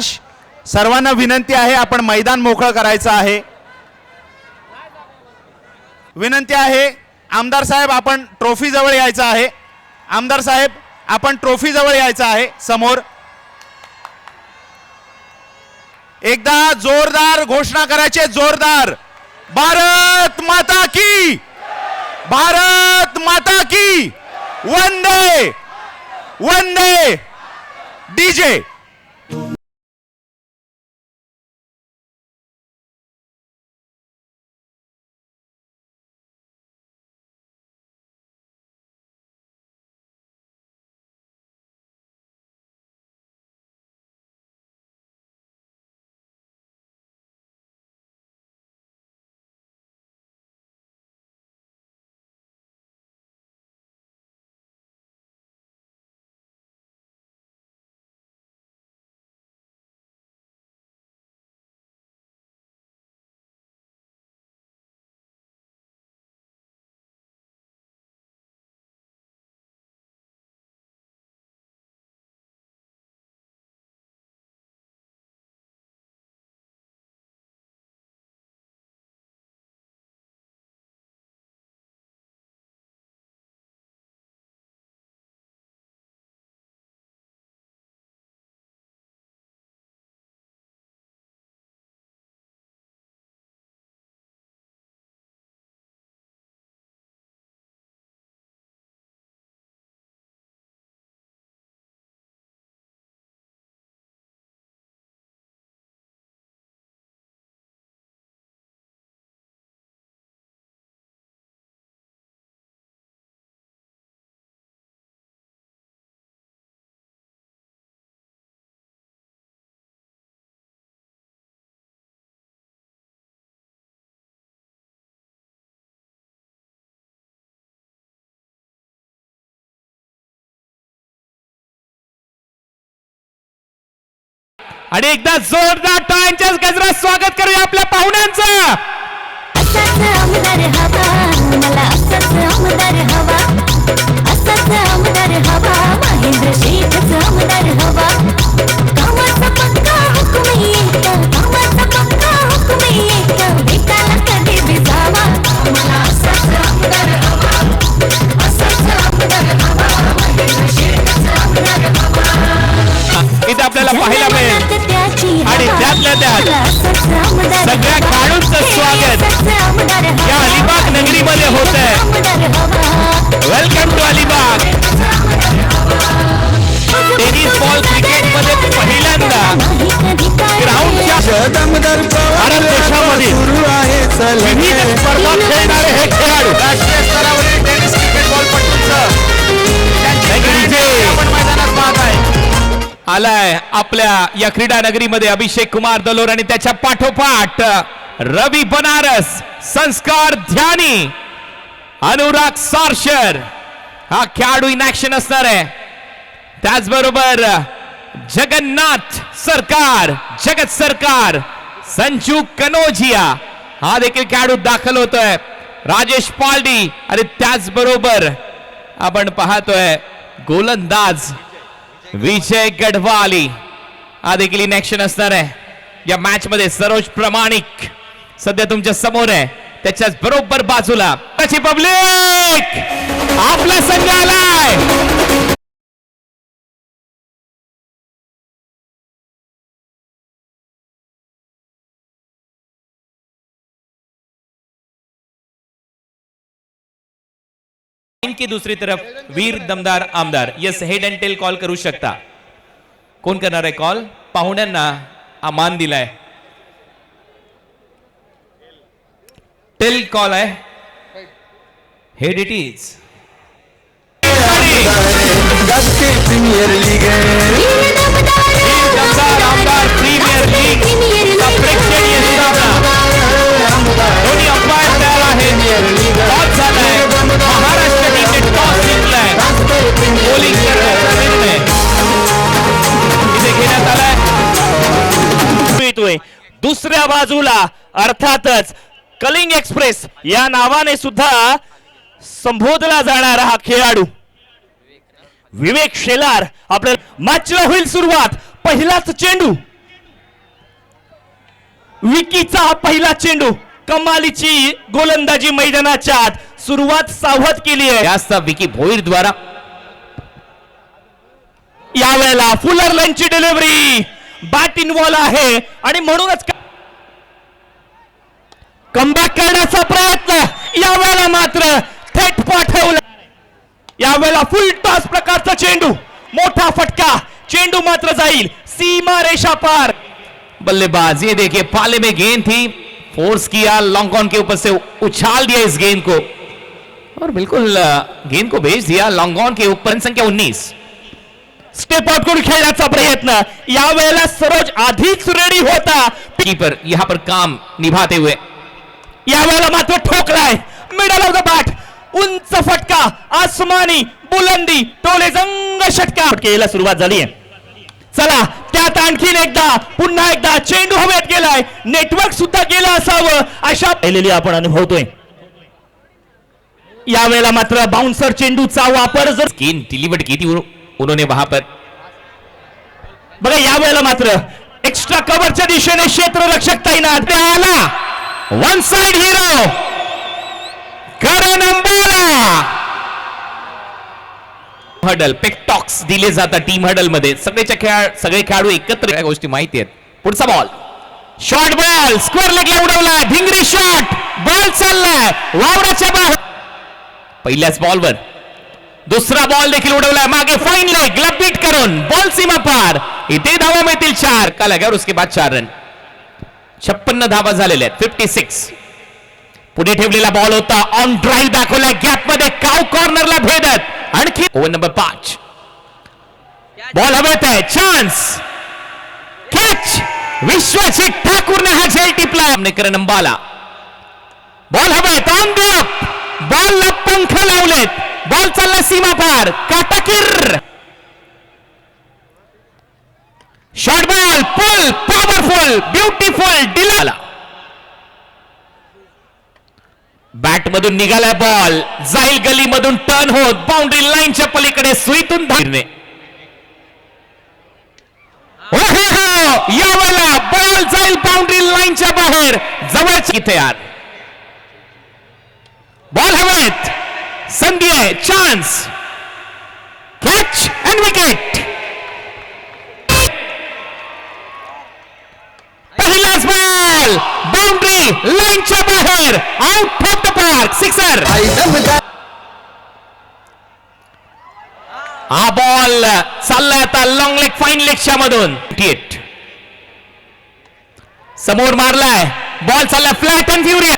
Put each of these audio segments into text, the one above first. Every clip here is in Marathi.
आकाश, सर्वांना विनंती आहे आपण मैदान मोकळं करायचं आहे. विनंती आहे आमदार साहेब आपण ट्रॉफी जवळ यायचं आहे. आमदार साहेब आपण ट्रॉफी जवळ यायचं आहे समोर. एकदा जोरदार घोषणा करायची, जोरदार. भारत माता की, भारत माता की, वंदे वंदे. डीजे आणि एकदा जोरदार टाळ्यांच्या गजरात स्वागत करूया आपल्या पाहुण्यांचं. असाच आमदार हवा मला, असाच आमदार हवा, असाच आमदार हवा, महेंद्र शेठच आमदार हवा. कामाचा पक्का हुकूम येत, कामाचा पक्का हुकूम येत, भेटायला कधी बी जावा. मला असाच आमदार हवा, असाच आमदार हवा, महेंद्र शेठच आमदार हवा. इथे आपल्याला पाहायला मिळेल आणि त्यातल्या त्यात सगळ्या खेळाडूंचं स्वागत या अलिबाग नगरीमध्ये होत आहे. Welcome to Alibag. Tennis ball cricket मध्ये पहिल्यांदा ग्राउंडच्या भारत देशामध्ये विविध स्पर्धा खेळणारे हे खेळाडू राष्ट्रीय स्तरावरील टेनिस क्रिकेट बॉलपटूंचं आपण मैदानात पाहत आहे. आलाय आपल्या या क्रीडा नगरीमध्ये अभिषेक कुमार दलोर आणि त्याच्या पाठोपाठ रवी बनारस, संस्कार ध्यानी, अनुराग सारशर हा खेळाडू इन ऍक्शन असणार आहे. त्याचबरोबर जगन्नाथ सरकार, जगत सरकार, संजू कनोजिया हा देखील खेळाडू दाखल होतोय. राजेश पालडी आणि त्याचबरोबर आपण पाहतोय गोलंदाज विजय गढवाली हा देखील इन ऍक्शन असणार आहे या मॅच मध्ये. सरोज प्रामाणिक सध्या तुमच्या समोर आहे, त्याच्याच बरोबर बाजूला पब्लिक आपला संघ आलाय. की दूसरी तरफ वीर दमदार आमदार. Yes, head and tail call करू शकता. कोण करणार आहे कॉल? पाहुण्यांना आमान दिलाय. टेल कॉल आहे. Head it is. Premier league दमदार आमदार प्रीमियर लीग प्रेक्षणीय सामना. दोन्ही अंपायर तयार आहेत. टॉस झालाय. महाराष्ट्र टीमने टॉस जिंकलाय. बॉलिंग करण्याचा निर्णय इथे घेण्यात आलाय. दुसऱ्या बाजूला अर्थातच कलिंग एक्सप्रेस या नावाने सुद्धा संबोधला जाणारा हा खेळाडू विवेक शेलार. आपल्या मॅचला होईल सुरुवात. पहिलाच चेंडू विकीचा हा पहिला चेंडू, कमालीची गोलंदाजी मैदानाच्या आत, सुरुवात सावध केली आहे जास्त विकी भोईर द्वारा. यावेळेला फुलर लाईनची डिलिव्हरी, बॅट इन्व्हॉल्व आहे आणि म्हणूनच कमबॅक करण्याचा प्रयत्न, यावेळेला मात्र थेट पाठवलं. यावेळेला फुल टॉस प्रकारचा चेंडू, मोठा फटका, चेंडू मात्र जाईल सीमा रेषा पार. बल्लेबाज ये देखिए पाले में गेंद थी, फोर्स किया, लॉन्ग ऑन के ऊपर से उछाल दिया इस गेंद को और बिल्कुल गेंद को भेज दिया लॉन्ग ऑन के ऊपर. संख्या 19 स्टेप आउट करून खेळण्याचा प्रयत्न, यावेळेला सरोज आधीच रेडी होता. कीपर यहां पर काम निभाते हुए. यावेळेला मात्र ठोकलाय मिडल ऑफ द बॅट, उंच फटका, आसमानी बुलंदी, टोले जंग षटकार. फटकेला सुरुवात झाली आहे. चला त्यात आणखीन एकदा, पुन्हा एकदा चेंडू हवेत गेलाय, नेटवर्क सुद्धा गेलं असावं अशा पाहिलेली आपण अनुभवतोय. यावेळेला मात्र बाउन्सर चेंडूचा वापर जर गेंद डिलीवर्ड की थी उन्होंने वहां पर. बघा यावेळेला मात्र एक्स्ट्रा कव्हरच्या दिशेने क्षेत्ररक्षक तैनात आला. वन साइड हीरो करण अंबाला. हडल पेकटॉक्स दिले जातात टीम हडल मध्ये. सगळे खेळाडू एकत्र या गोष्टी माहिती आहेत. पुढचा बॉल, शॉर्ट बॉल, स्क्वेअर लेगला उडवला, भिंगरी शॉट, बॉल चाललाय वावराच्या बाहेर. पहिल्याच बॉलवर दुसरा बॉल देखील उडवलाय मागे, फाईन लेग लपीट करून बॉल सीमा पार. इथे धावा मिळतील 4 का लगा उसके बाद 4 रन. 56 धावा झालेल्या आहेत. 56. पुढे ठेवलेला बॉल होता, ऑन ड्राईव्ह दाखवलाय गॅप मध्ये, काव कॉर्नरला भेदत. आणखी ओव्हर नंबर 5, बॉल हवेत आहे, चान्स, कॅच, विश्वजित ठाकूरने हा झेल टिपला. सामने करण अंबाला, बॉल हवेत, ऑन द अप, बॉलला पंख लावलेत, बॉल चालला सीमा पार, काटाकीर, शॉर्ट बॉल, पुल, पॉवरफुल, ब्युटिफुल, डिलाला. बॅट मधून निघाला बॉल, जाईल गली मधून टर्न होत बाउंड्री लाईनच्या पलीकडे सुईतून धारणे. यावेळेला बॉल जाईल बाउंड्री लाईनच्या बाहेर, जवळच इथे यार. बॉल हवेत, संधी आहे, चान्स, कॅच अँड विकेट. पहिलाच बॉल बाउंड्री लाईनच्या बाहेर, out of the park, sixer. हा बॉल चाललाय आता लॉंग लेग फाईन लेगच्या मधून. समोर मारलाय, बॉल चाललाय flat and furious,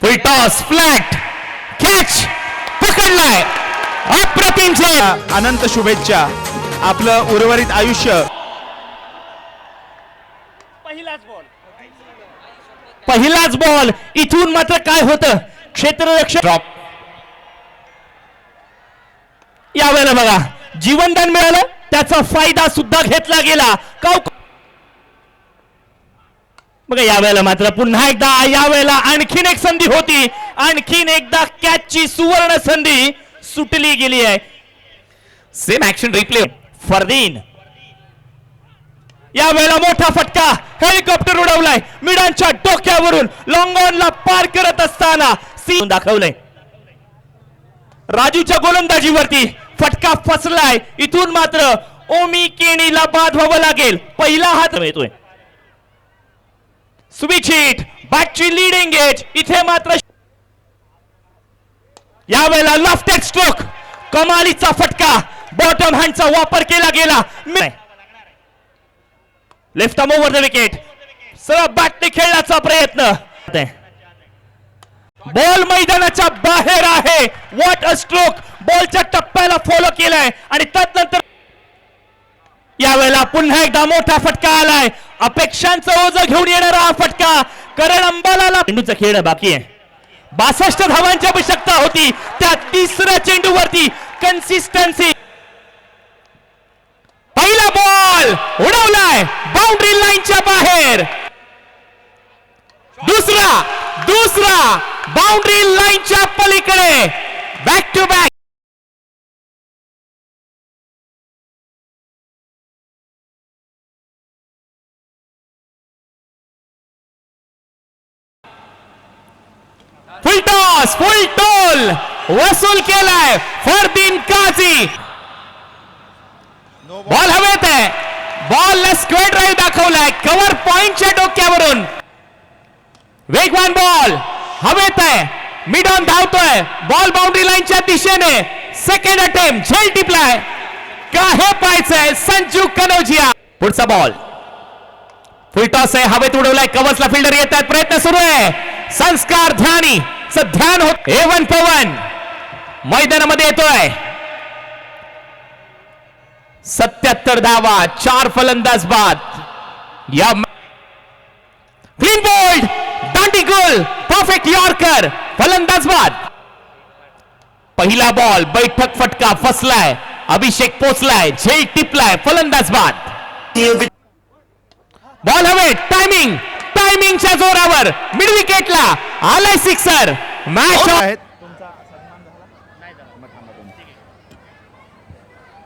full toss, flat, catch, पकडलाय, अप्रतिम झेल. अनंत शुभेच्छा. आपलं उर्वरित आयुष्य पहिलाच बॉल, इथून मात्र काय होतं, क्षेत्ररक्षक ड्रॉप. यावेळेला बघा जीवनदान मिळालं, त्याचा फायदा सुद्धा घेतला गेला. बघा यावेळेला मात्र पुन्हा एकदा, यावेळेला आणखीन एक संधी होती, आणखीन एकदा कॅचची सुवर्ण संधी सुटली गेली आहे. Same action replay. फरदीन, यावेळेला मोठा फटका, हेलिकॉप्टर उडवलाय मिडांच्या डोक्यावरून, लॉंग ऑनला पार करत असताना सीन दाखवलंय. राजूच्या गोलंदाजीवरती फटका फसलाय, इथून मात्र ओमी केणीला बाद व्हावं लागेल. पहिला हात येतोय, स्विच बॅटची लीडिंग एज, इथे मात्र यावेळेला लेफ्ट स्ट्रोक, कमालीचा फटका, बॉटम हँडचा वापर केला गेला. Left arm over the wicket, सरळ बॅटने खेळण्याचा प्रयत्न, बॉल मैदानाच्या बाहेर आहे. व्हॉट अ स्ट्रोक, बॉलच्या टप्प्याला फॉलो केलाय आणि त्यानंतर यावेळेला पुन्हा एकदा मोठा फटका आलाय. अपेक्षांचं ओझं घेऊन येणारा हा फटका करण अंबालाला. चेंडूचा खेळ बाकी आहे, 62 धावांची आवश्यकता होती, त्या तिसऱ्या चेंडूवरती कन्सिस्टन्सी. पहिला बॉल उडवलाय बाउंड्री लाईनच्या बाहेर, दुसरा बाउंड्री लाईनच्या पलीकडे, back to back. Full toss, full toll वसूल केलाय फरदीन काझी. बॉल हवेत आहे, बॉलला स्क्वेअर ड्राईव्ह दाखवलाय कव्हर पॉइंटच्या डोक्यावरून. वेगवान बॉल हवेत आहे, मिड ऑन धावतोय, बॉल बाउंड्री लाईनच्या दिशेने. सेकंड अटेम्प्ट झेल टिपलाय, का हे पाहायचंय संजू कनोजिया. पुढचा बॉल फुल टॉस आहे, हवेत उडवलाय, कवचला फिल्डर येत आहेत, प्रयत्न सुरू आहे. संस्कार ध्यानी ध्यान होत. एवन पवन मैदानामध्ये येतोय. 77 धावा, 4 फलंदाज बाद. या क्लीन बोल्ड, दांडी गोल, परफेक्ट यॉर्कर, फलंदाज बाद. पहिला बॉल बैठक फटका फसलाय, अभिषेक पोचलाय, झेल टिपलाय, फलंदाज बाद. बॉल हवे, टायमिंग, टायमिंगच्या जोरावर मिड विकेटला आलाय सिक्सर. मॅच आहेत